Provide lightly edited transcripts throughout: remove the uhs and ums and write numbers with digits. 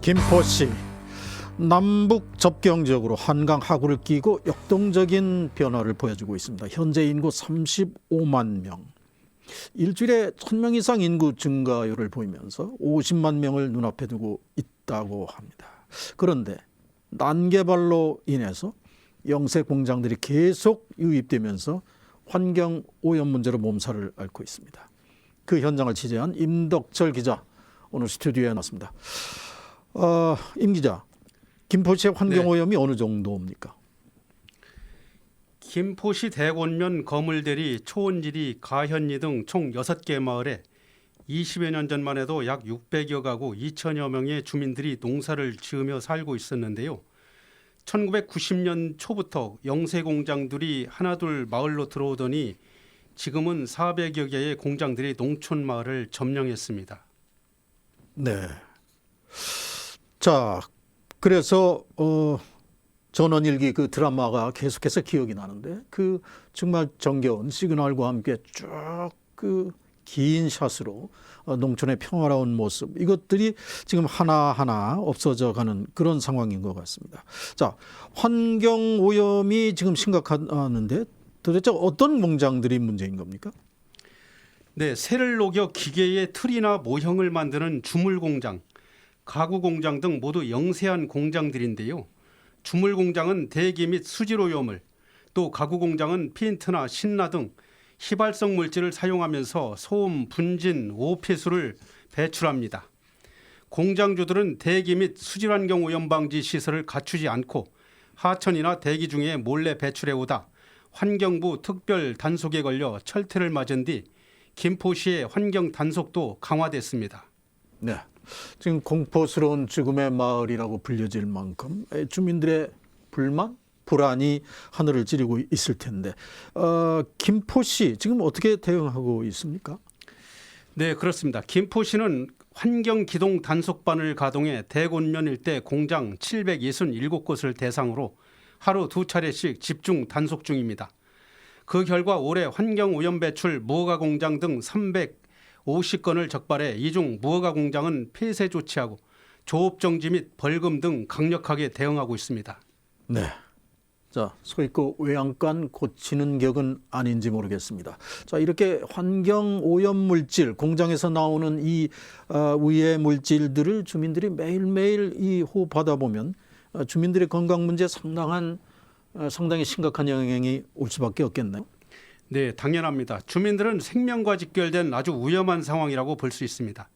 김포시 남북 접경 지역으로 한강 하구를 끼고 역동적인 변화를 보여주고 있습니다. 현재 인구 35만 명, 일주일에 1000명 이상 인구 증가율을 보이면서 50만 명을 눈앞에 두고 있다고 합니다. 그런데 난개발로 인해서 영세 공장들이 계속 유입되면서 환경 오염 문제로 몸살을 앓고 있습니다. 그 현장을 취재한 임덕철 기자 오늘 스튜디오에 나왔습니다. 임 기자, 김포시의 환경 오염이 어느 정도입니까? 김포시 대곤면, 거물대리, 초원지리, 가현리 등 총 6개 마을에 20여 년 전만 해도 약 600여 가구 2천여 명의 주민들이 농사를 지으며 살고 있었는데요. 1990년 초부터 영세 공장들이 하나둘 마을로 들어오더니 지금은 400여 개의 공장들이 농촌 마을을 점령했습니다. 네. 자, 그래서 전원일기 그 드라마가 계속해서 기억이 나는데 그 정말 정겨운 시그널과 함께 쭉 그 긴 샷으로 농촌의 평화로운 모습, 이것들이 지금 하나하나 없어져 가는 그런 상황인 것 같습니다. 자, 환경 오염이 지금 심각하는데 도대체 어떤 공장들이 문제인 겁니까? 네, 새를 녹여 기계의 틀이나 모형을 만드는 주물 공장, 가구 공장 등 모두 영세한 공장들인데요. 주물 공장은 대기 및 수질 오염을, 또 가구 공장은 페인트나 신라 등 휘발성 물질을 사용하면서 소음, 분진, 오폐수를 배출합니다. 공장주들은 대기 및 수질 환경 오염 방지 시설을 갖추지 않고 하천이나 대기 중에 몰래 배출해 오다 환경부 특별 단속에 걸려 철퇴를 맞은 뒤 김포시의 환경 단속도 강화됐습니다. 네. 지금 공포스러운 죽음의 마을이라고 불려질 만큼 주민들의 불만, 불안이 하늘을 찌르고 있을 텐데 김포시 지금 어떻게 대응하고 있습니까? 네, 그렇습니다. 김포시는 환경기동 단속반을 가동해 대곤면 일대 공장 767곳을 대상으로 하루 2차례씩 집중 단속 중입니다. 그 결과 올해 환경오염 배출 무허가 공장 등 350건을 적발해 이 중 무허가 공장은 폐쇄 조치하고 조업 정지 및 벌금 등 강력하게 대응하고 있습니다. 네. 자, 소위 그 외양간 고치는 격은 아닌지 모르겠습니다. 자, 이렇게 환경 오염 물질, 공장에서 나오는 이 우회 물질들을 주민들이 매일매일 이 호흡하다 보면 주민들의 건강 문제에 상당히 심각한 영향이 올 수밖에 없겠네요. 네, 당연합니다. 주민들은 생명과 직결된 아주 위험한 상황이라고 볼 수 있습니다.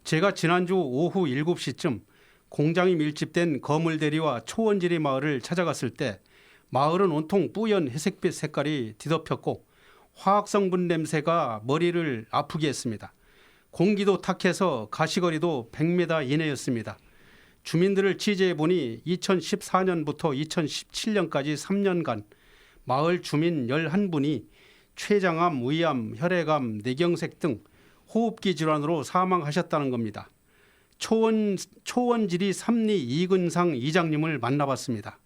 제가 지난주 오후 7시쯤 공장이 밀집된 거물대리와 초원지리 마을을 찾아갔을 때 마을은 온통 뿌연 회색빛 색깔이 뒤덮였고 화학성분 냄새가 머리를 아프게 했습니다. 공기도 탁해서 가시거리도 100m 이내였습니다. 주민들을 취재해보니 2014년부터 2017년까지 3년간 마을 주민 11분이 췌장암, 위암, 혈액암, 뇌경색 등 호흡기 질환으로 사망하셨다는 겁니다. 초원지리 삼리 이근상 이장님을 만나봤습니다.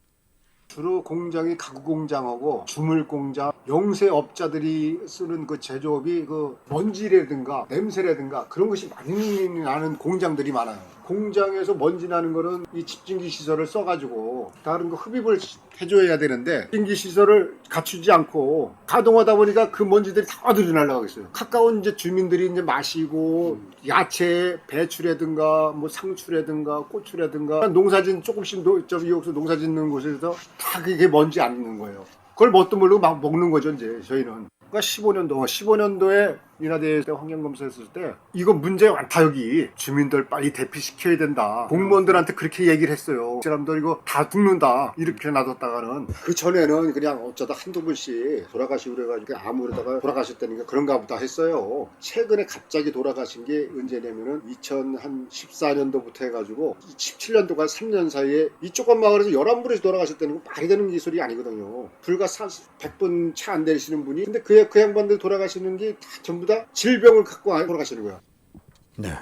주로 공장이 가구 공장하고 주물 공장, 영세업자들이 쓰는 그 제조업이 그 먼지라든가 냄새라든가 그런 것이 많이 나는 공장들이 많아요. 공장에서 먼지 나는 거는 이 집진기 시설을 써가지고 다른 거 흡입을 해줘야 되는데 집진기 시설을 갖추지 않고 가동하다 보니까 그 먼지들이 다 어디로 날아가겠어요. 가까운 이제 주민들이 이제 마시고 야채 배추라든가 뭐 상추라든가 고추라든가 농사진 조금씩 여기서 농사 짓는 곳에서 다 그게 먼지 안 있는 거예요. 그걸 뭣도 모르고 막 먹는 거죠, 이제 저희는. 그러니까 15년도에 인하대에 환경검사했을 때 이거 문제 많다, 여기 주민들 빨리 대피시켜야 된다, 공무원들한테 그렇게 얘기를 했어요. 사람들 이거 다 죽는다 이렇게 놔뒀다가는. 그 전에는 그냥 어쩌다 한두 분씩 돌아가시고 그래가지고 아무래다가 돌아가셨다는 게 그런가 보다 했어요. 최근에 갑자기 돌아가신 게 언제냐면은 2014년도부터 해가지고 17년도가 3년 사이에 이 조그만 마을에서 11분에서 돌아가셨다는 거 말이 되는 기술이 아니거든요. 불과 100분 차 안 되시는 분이, 근데 그 양반들 돌아가시는 게 다 전부 다 질병을 갖고 돌아가시는 거야. 네.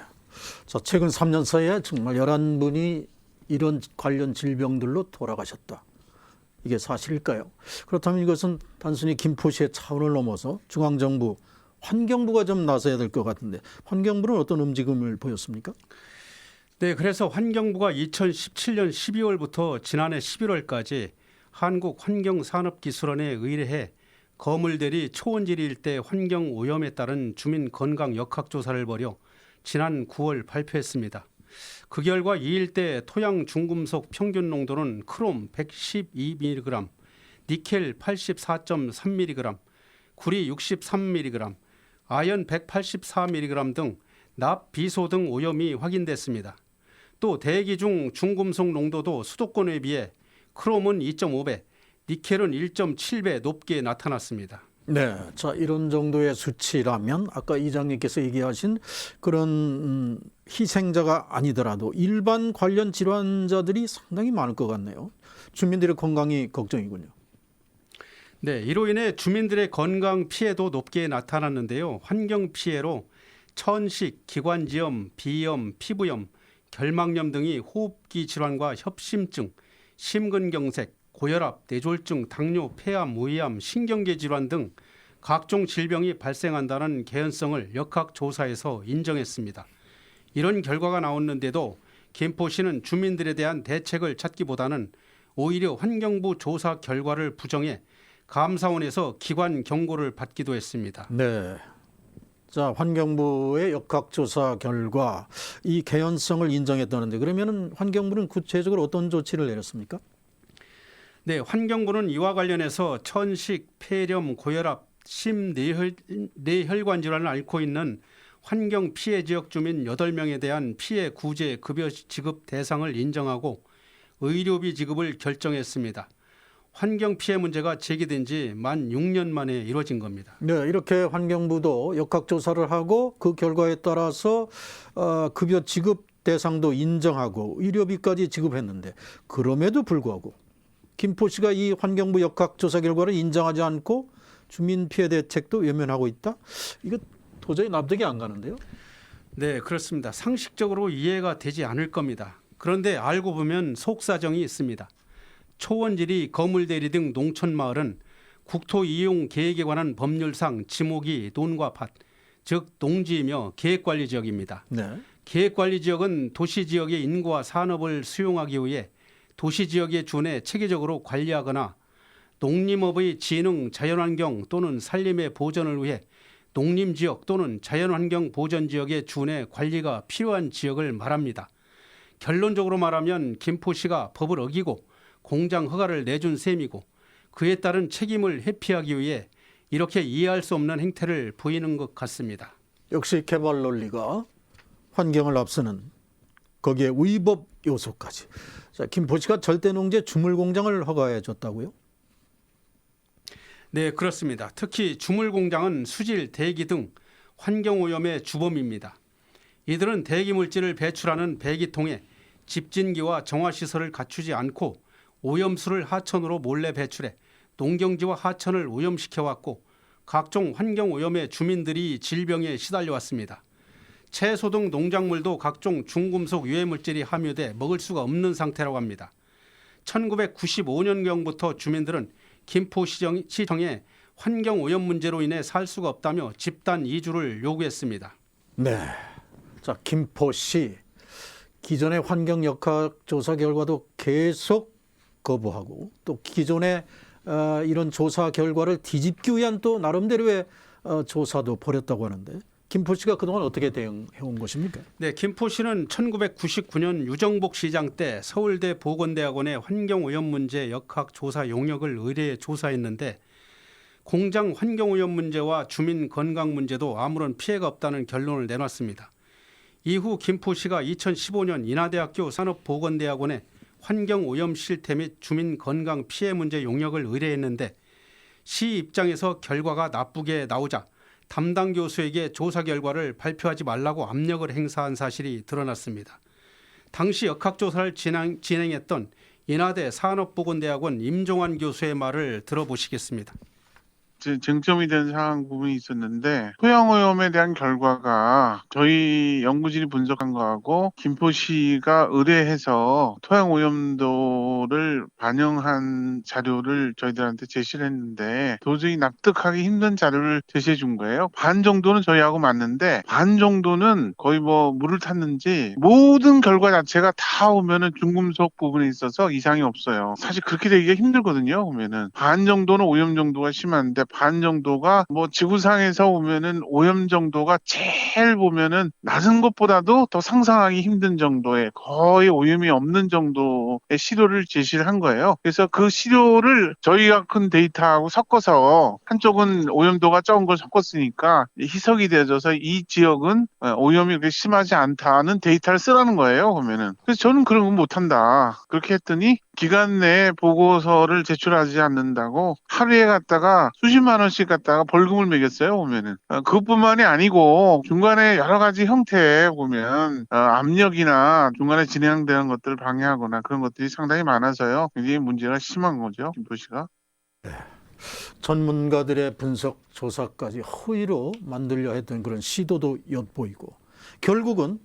자, 최근 3년 사이에 정말 11분이 이런 관련 질병들로 돌아가셨다. 이게 사실일까요? 그렇다면 이것은 단순히 김포시의 차원을 넘어서 중앙정부, 환경부가 좀 나서야 될 것 같은데 환경부는 어떤 움직임을 보였습니까? 네, 그래서 환경부가 2017년 12월부터 지난해 11월까지 한국환경산업기술원에 의뢰해 거물대리 초원지리 일대 환경오염에 따른 주민 건강 역학조사를 벌여 지난 9월 발표했습니다. 그 결과 이 일대 토양 중금속 평균 농도는 크롬 112mg, 니켈 84.3mg, 구리 63mg, 아연 184mg 등 납, 비소 등 오염이 확인됐습니다. 또 대기 중 중금속 농도도 수도권에 비해 크롬은 2.5배, 니켈은 1.7배 높게 나타났습니다. 네, 자 이런 정도의 수치라면 아까 이장님께서 얘기하신 그런 희생자가 아니더라도 일반 관련 질환자들이 상당히 많을 것 같네요. 주민들의 건강이 걱정이군요. 네, 이로 인해 주민들의 건강 피해도 높게 나타났는데요. 환경 피해로 천식, 기관지염, 비염, 피부염, 결막염 등이 호흡기 질환과 협심증, 심근경색, 고혈압, 뇌졸중, 당뇨, 폐암, 위암, 신경계 질환 등 각종 질병이 발생한다는 개연성을 역학조사에서 인정했습니다. 이런 결과가 나왔는데도 김포시는 주민들에 대한 대책을 찾기보다는 오히려 환경부 조사 결과를 부정해 감사원에서 기관 경고를 받기도 했습니다. 네. 자, 환경부의 역학조사 결과 이 개연성을 인정했다는데 그러면은 환경부는 구체적으로 어떤 조치를 내렸습니까? 네, 환경부는 이와 관련해서 천식, 폐렴, 고혈압, 심뇌혈관 질환을 앓고 있는 환경 피해 지역 주민 8명에 대한 피해 구제 급여 지급 대상을 인정하고 의료비 지급을 결정했습니다. 환경 피해 문제가 제기된 지 만 6년 만에 이루어진 겁니다. 네, 이렇게 환경부도 역학조사를 하고 그 결과에 따라서 급여 지급 대상도 인정하고 의료비까지 지급했는데 그럼에도 불구하고 김포시가 이 환경부 역학조사 결과를 인정하지 않고 주민 피해 대책도 외면하고 있다? 이거 도저히 납득이 안 가는데요. 네, 그렇습니다. 상식적으로 이해가 되지 않을 겁니다. 그런데 알고 보면 속사정이 있습니다. 초원지리, 거물대리 등 농촌마을은 국토이용 계획에 관한 법률상 지목이 논과 밭, 즉 농지이며 계획관리지역입니다. 네. 계획관리지역은 도시지역의 인구와 산업을 수용하기 위해 도시지역에 준해 체계적으로 관리하거나 농림업의 진흥, 자연환경 또는 산림의 보전을 위해 농림지역 또는 자연환경 보전지역에 준해 관리가 필요한 지역을 말합니다. 결론적으로 말하면 김포시가 법을 어기고 공장 허가를 내준 셈이고 그에 따른 책임을 회피하기 위해 이렇게 이해할 수 없는 행태를 보이는 것 같습니다. 역시 개발 논리가 환경을 앞서는 거기에 위법 요소까지. 자, 김포시가 절대농지 주물공장을 허가해 줬다고요? 네, 그렇습니다. 특히 주물공장은 수질, 대기 등 환경오염의 주범입니다. 이들은 대기물질을 배출하는 배기통에 집진기와 정화시설을 갖추지 않고 오염수를 하천으로 몰래 배출해 농경지와 하천을 오염시켜왔고 각종 환경오염에 주민들이 질병에 시달려왔습니다. 채소 등 농작물도 각종 중금속 유해물질이 함유돼 먹을 수가 없는 상태라고 합니다. 1995년경부터 주민들은 김포시청에 환경오염 문제로 인해 살 수가 없다며 집단 이주를 요구했습니다. 네. 자, 김포시 기존의 환경 역학조사 결과도 계속 거부하고 또 기존의 이런 조사 결과를 뒤집기 위한 또 나름대로의 조사도 벌였다고 하는데 김포시가 그동안 어떻게 대응해온 것입니까? 네, 김포시는 1999년 유정복 시장 때 서울대 보건대학원의 환경오염 문제 역학조사 용역을 의뢰해 조사했는데 공장 환경오염 문제와 주민 건강 문제도 아무런 피해가 없다는 결론을 내놨습니다. 이후 김포시가 2015년 인하대학교 산업보건대학원에 환경오염 실태 및 주민 건강 피해 문제 용역을 의뢰했는데 시 입장에서 결과가 나쁘게 나오자 담당 교수에게 조사 결과를 발표하지 말라고 압력을 행사한 사실이 드러났습니다. 당시 역학조사를 진행했던 인하대 산업보건대학원 임종환 교수의 말을 들어보시겠습니다. 쟁점이 된 상황 부분이 있었는데 토양오염에 대한 결과가 저희 연구진이 분석한 거하고 김포시가 의뢰해서 토양오염도를 반영한 자료를 저희들한테 제시를 했는데 도저히 납득하기 힘든 자료를 제시해 준 거예요. 반 정도는 저희하고 맞는데 반 정도는 거의 뭐 물을 탔는지 모든 결과 자체가 다 오면은 중금속 부분에 있어서 이상이 없어요. 사실 그렇게 되기가 힘들거든요. 보면은 반 정도는 오염 정도가 심한데 반 정도가 뭐 지구상에서 오면은 오염 정도가 제일 보면은 낮은 것보다도 더 상상하기 힘든 정도의 거의 오염이 없는 정도의 시료를 제시를 한 거예요. 그래서 그 시료를 저희가 큰 데이터하고 섞어서 한쪽은 오염도가 적은 걸 섞었으니까 희석이 되어져서 이 지역은 오염이 그렇게 심하지 않다는 데이터를 쓰라는 거예요. 보면은. 그래서 저는 그런 건 못한다. 그렇게 했더니 기간 내에 보고서를 제출하지 않는다고 하루에 갔다가 수십만 원씩 갖다가 벌금을 매겼어요. 보면은. 그것뿐만이 아니고 중간에 여러 가지 형태에 보면 압력이나 중간에 진행되는 것들을 방해하거나 그런 것들이 상당히 많아서요. 굉장히 문제가 심한 거죠. 김포시가. 전문가들의 분석 조사까지 허위로 만들려 했던 그런 시도도 엿보이고 결국은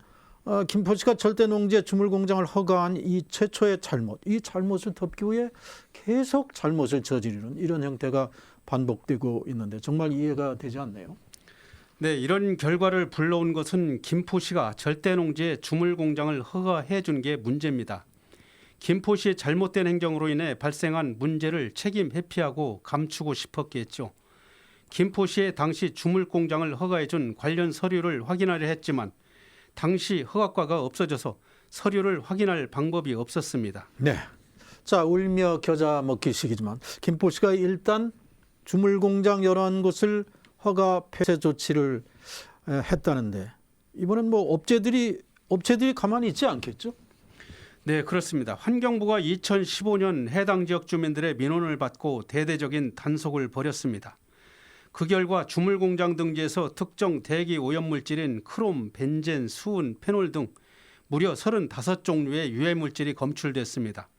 김포시가 절대농지의 주물공장을 허가한 이 최초의 잘못, 이 잘못을 덮기 위해 계속 잘못을 저지르는 이런 형태가 반복되고 있는데 정말 이해가 되지 않네요. 네, 이런 결과를 불러온 것은 김포시가 절대농지의 주물공장을 허가해 준 게 문제입니다. 김포시의 잘못된 행정으로 인해 발생한 문제를 책임 회피하고 감추고 싶었겠죠. 김포시에 당시 주물공장을 허가해 준 관련 서류를 확인하려 했지만 당시 허가과가 없어져서 서류를 확인할 방법이 없었습니다. 네. 자, 울며 겨자 먹기식이지만 김포시가 일단 주물공장 여러 곳을 허가 폐쇄 조치를 했다는데 이번엔 뭐 업체들이 가만히 있지 않겠죠? 네, 그렇습니다. 환경부가 2015년 해당 지역 주민들의 민원을 받고 대대적인 단속을 벌였습니다. 그 결과 주물공장 등지에서 특정 대기 오염물질인 크롬, 벤젠, 수은, 페놀 등 무려 35종류의 유해물질이 검출됐습니다.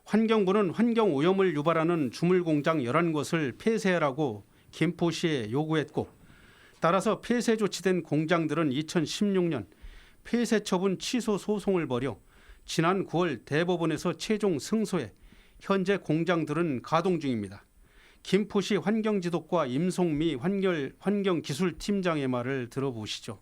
환경부는 환경오염을 유발하는 주물공장 11곳을 폐쇄하라고 김포시에 요구했고 따라서 폐쇄 조치된 공장들은 2016년 폐쇄 처분 취소 소송을 벌여 지난 9월 대법원에서 최종 승소해 현재 공장들은 가동 중입니다. 김포시 환경지도과 임송미 환경기술팀장의 말을 들어보시죠.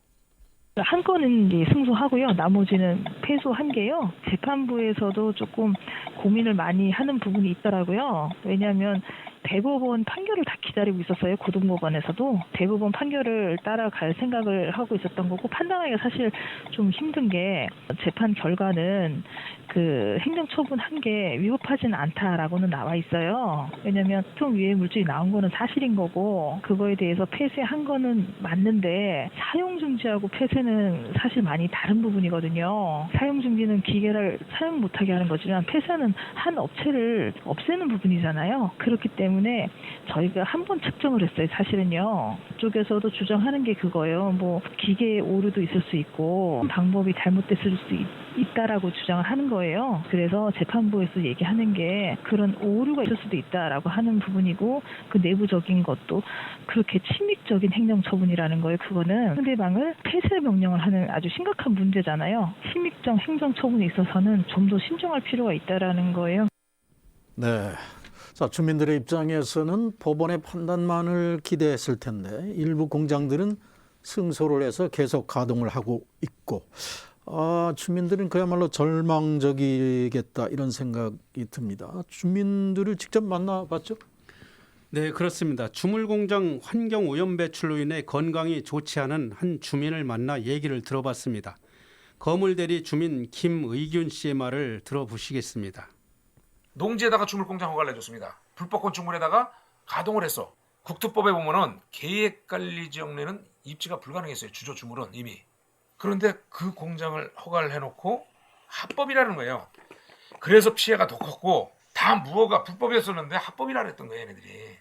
한 건은 이제 승소하고요. 나머지는 패소한 게요. 재판부에서도 조금 고민을 많이 하는 부분이 있더라고요. 왜냐하면 대법원 판결을 다 기다리고 있었어요. 고등법원에서도 대법원 판결을 따라갈 생각을 하고 있었던 거고 판단하기가 사실 좀 힘든 게 재판 결과는 그 행정처분한 게 위법하지는 않다라고는 나와 있어요. 왜냐하면 특정 유해 물질이 나온 거는 사실인 거고 그거에 대해서 폐쇄한 거는 맞는데 사용 중지하고 폐쇄는 사실 많이 다른 부분이거든요. 사용 중지는 기계를 사용 못하게 하는 거지만 폐쇄는 한 업체를 없애는 부분이잖아요. 그렇기 때문에 저희가 한 번 측정을 했어요. 사실은요. 그쪽에서도 주장하는 게 그거예요. 뭐 기계의 오류도 있을 수 있고 방법이 잘못됐을 수 있다라고 주장을 하는 거예요. 그래서 재판부에서 얘기하는 게 그런 오류가 있을 수도 있다라고 하는 부분이고 그 내부적인 것도 그렇게 침입적인 행정처분이라는 거예요. 그거는 상대방을 폐쇄 명령을 하는 아주 심각한 문제잖아요. 침입적 행정처분에 있어서는 좀 더 신중할 필요가 있다라는 거예요. 네. 자, 주민들의 입장에서는 법원의 판단만을 기대했을 텐데 일부 공장들은 승소를 해서 계속 가동을 하고 있고 주민들은 그야말로 절망적이겠다 이런 생각이 듭니다. 주민들을 직접 만나봤죠? 네, 그렇습니다. 주물공장 환경오염 배출로 인해 건강이 좋지 않은 한 주민을 만나 얘기를 들어봤습니다. 거물대리 주민 김의균 씨의 말을 들어보시겠습니다. 농지에다가 주물공장 허가를 내줬습니다. 불법 건축물에다가 가동을 했어. 국토법에 보면은 계획관리지역 내는 입지가 불가능했어요. 주조 주물은 이미. 그런데 그 공장을 허가를 해놓고 합법이라는 거예요. 그래서 피해가 더 컸고 다 무허가 불법이었었는데 합법이라 그랬던 거예요. 얘네들이.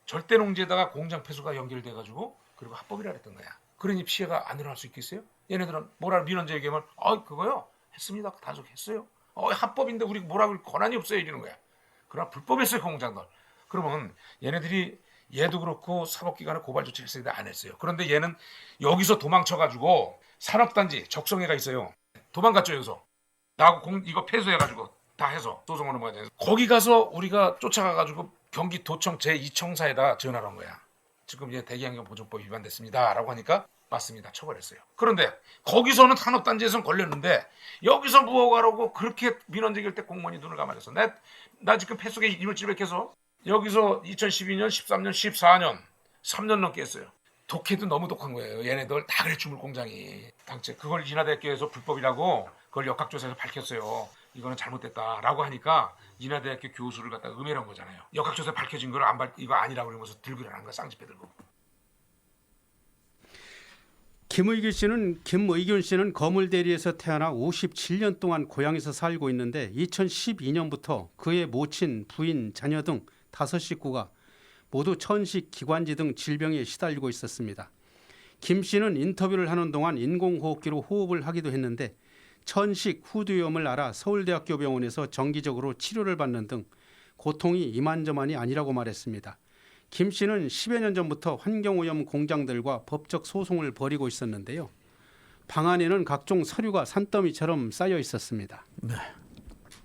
절대 농지에다가 공장 폐수가 연결돼가지고 그리고 합법이라 그랬던 거야. 그러니 피해가 안 일어날 수 있겠어요? 얘네들은 뭐라 민원자 얘기하면 그거요 했습니다. 단속했어요. 합법인데 우리 뭐라 그럴 권한이 없어요 이러는 거야. 그러나 불법이었어요 공장들. 그러면 얘네들이 얘도 그렇고 사법기관에 고발 조치를 했을 때 안 했어요. 그런데 얘는 여기서 도망쳐가지고 산업단지 적성회가 있어요. 도망갔죠 여기서. 나하고 이거 패소해가지고 다 해서 소송을 넘어가야 돼. 거기 가서 우리가 쫓아가가지고 경기도청 제2청사에다 전화를 한 거야. 지금 얘 대기환경보존법 위반됐습니다라고 하니까 맞습니다. 처벌했어요. 그런데 거기서는 산업단지에서는 걸렸는데 여기서 무허가라고 그렇게 민원 제기할 때 공무원이 눈을 감아줬어. 나 지금 폐속에 이물 찌백해서 여기서 2012년, 13년, 14년 3년 넘게 했어요. 독해도 너무 독한 거예요. 얘네들 다 그래 주물공장이. 당최 그걸 인하대학교에서 불법이라고 그걸 역학조사에서 밝혔어요. 이거는 잘못됐다라고 하니까 인하대학교 교수를 갖다가 음해한 거잖아요. 역학조사에 밝혀진 걸 이거 아니라고 그러면서 들고 일어난 거야. 쌍지배 들고. 김의균 씨는 거물대리에서 태어나 57년 동안 고향에서 살고 있는데 2012년부터 그의 모친, 부인, 자녀 등 5식구가 모두 천식, 기관지 등 질병에 시달리고 있었습니다. 김 씨는 인터뷰를 하는 동안 인공호흡기로 호흡을 하기도 했는데 천식 후두염을 알아 서울대학교 병원에서 정기적으로 치료를 받는 등 고통이 이만저만이 아니라고 말했습니다. 김 씨는 10여 년 전부터 환경오염 공장들과 법적 소송을 벌이고 있었는데요. 방 안에는 각종 서류가 산더미처럼 쌓여 있었습니다. 네.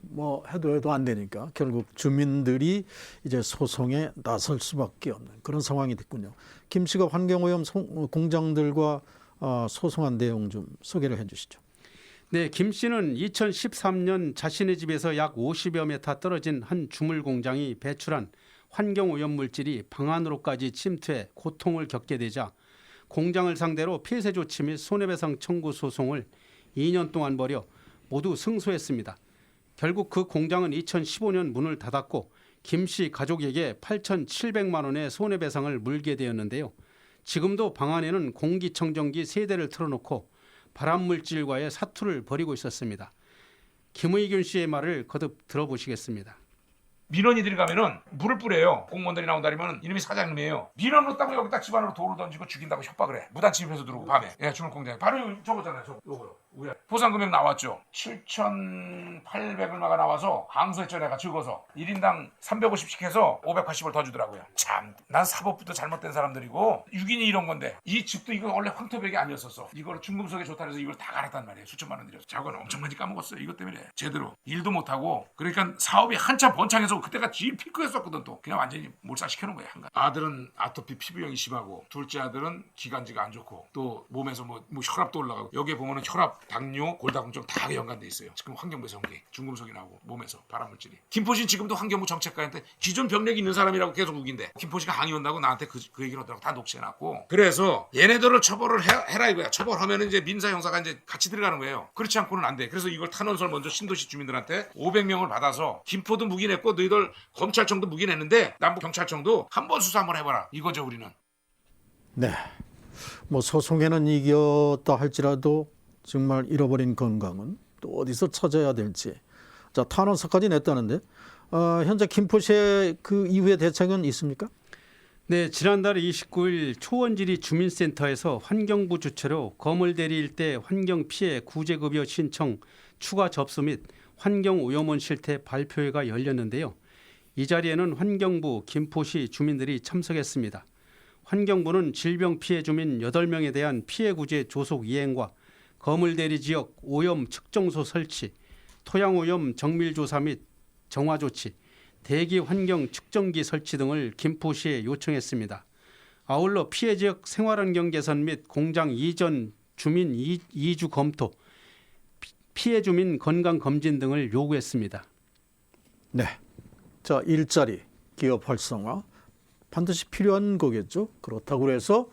뭐 해도 안 되니까 결국 주민들이 이제 소송에 나설 수밖에 없는 그런 상황이 됐군요. 김 씨가 환경오염 공장들과 소송한 내용 좀 소개를 해주시죠. 네, 김 씨는 2013년 자신의 집에서 약 50여 미터 떨어진 한 주물 공장이 배출한 환경오염 물질이 방 안으로까지 침투해 고통을 겪게 되자 공장을 상대로 폐쇄 조치 및 손해배상 청구 소송을 2년 동안 벌여 모두 승소했습니다. 결국 그 공장은 2015년 문을 닫았고 김 씨 가족에게 8,700만 원의 손해배상을 물게 되었는데요. 지금도 방 안에는 공기청정기 3대를 틀어놓고 발암물질과의 사투를 벌이고 있었습니다. 김의균 씨의 말을 거듭 들어보시겠습니다. 민원이들이 가면은 물을 뿌려요. 공무원들이 나온다면 이놈이 사장님이에요. 민원 넣었다고 여기다 집안으로 돌을 던지고 죽인다고 협박을 해. 무단 침입해서 들어오고 밤에. 예, 주물공장에. 바로 저거잖아요. 요거요. 위에. 보상금액 나왔죠. 7,800 얼마가 나와서 항소했죠. 내가 적어서 1인당 350씩 해서 580을 더 주더라고요. 참, 난 사법부도 잘못된 사람들이고 6인이 이런 건데 이 집도 이거 원래 황토벽이 아니었었어. 이거를 중금속에 좋다 해서 이걸 다 갈았단 말이에요. 수천만 원 들여서. 자고는 엄청 많이 까먹었어요. 이것 때문에 제대로 일도 못하고. 그러니까 사업이 한참 번창해서 그때가 제일 피크였었거든. 또 그냥 완전히 몰살시켜놓은 거야. 한가. 아들은 아토피 피부염이 심하고 둘째 아들은 기관지가 안 좋고 또 몸에서 뭐 혈압도 올라가고 여기에 보면은 혈압, 당뇨, 골다공증 다 연관돼 있어요. 지금 환경부에서 온 게 중금속이 나오고 몸에서 발암물질이. 김포시 지금도 환경부 정책가한테 기존 병력이 있는 사람이라고 계속 우긴대. 김포시가 항의 온다고 나한테 그 얘기를 하더라고. 다 녹취해놨고. 그래서 얘네들을 처벌을 해라 이거야. 처벌하면 이제 민사 형사가 이제 같이 들어가는 거예요. 그렇지 않고는 안 돼. 그래서 이걸 탄원서를 먼저 신도시 주민들한테 500명을 받아서 김포도 묵인했고 너희들 검찰청도 묵인했는데 남부경찰청도 한번 수사 한번 해봐라. 이거죠 우리는. 네. 뭐 소송에는 이겼다 할지라도 정말 잃어버린 건강은 또 어디서 찾아야 될지. 자, 탄원서까지 냈다는데 현재 김포시의 그 이후의 대책은 있습니까? 네, 지난달 29일 초원지리 주민센터에서 환경부 주최로 거물대리 일대 환경피해 구제급여 신청 추가 접수 및 환경오염원 실태 발표회가 열렸는데요. 이 자리에는 환경부, 김포시 주민들이 참석했습니다. 환경부는 질병 피해 주민 8명에 대한 피해 구제 조속 이행과 거물대리 지역 오염 측정소 설치, 토양오염 정밀조사 및 정화 조치, 대기 환경 측정기 설치 등을 김포시에 요청했습니다. 아울러 피해 지역 생활환경 개선 및 공장 이전 주민 이주 검토, 피해 주민 건강 검진 등을 요구했습니다. 네. 자, 일자리, 기업 활성화 반드시 필요한 거겠죠. 그렇다고 해서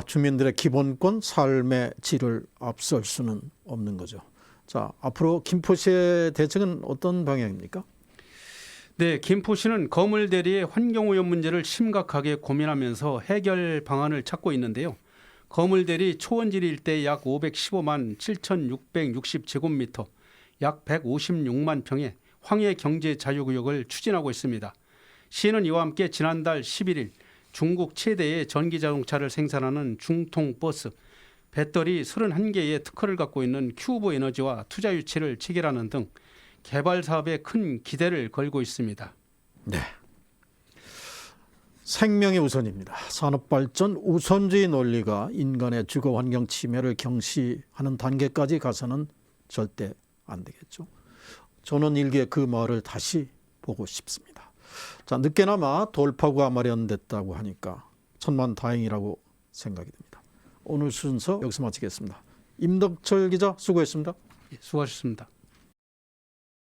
주민들의 기본권, 삶의 질을 앞설 수는 없는 거죠. 자, 앞으로 김포시의 대책은 어떤 방향입니까? 네, 김포시는 거물대리의 환경오염 문제를 심각하게 고민하면서 해결 방안을 찾고 있는데요. 거물대리 초원지리 일대 약 515만 7,660제곱미터, 약 156만 평의 황해경제자유구역을 추진하고 있습니다. 시는 이와 함께 지난달 11일 중국 최대의 전기자동차를 생산하는 중통버스, 배터리 31개의 특허를 갖고 있는 큐브 에너지와 투자 유치를 체결하는 등 개발 사업에 큰 기대를 걸고 있습니다. 네. 생명이 우선입니다. 산업발전 우선주의 논리가 인간의 주거환경 침해를 경시하는 단계까지 가서는 절대 안 되겠죠. 저는 일기에 그 말을 다시 보고 싶습니다. 자, 늦게나마 돌파구가 마련됐다고 하니까 천만다행이라고 생각이 듭니다. 오늘 순서 여기서 마치겠습니다. 임덕철 기자 수고했습니다. 수고하셨습니다.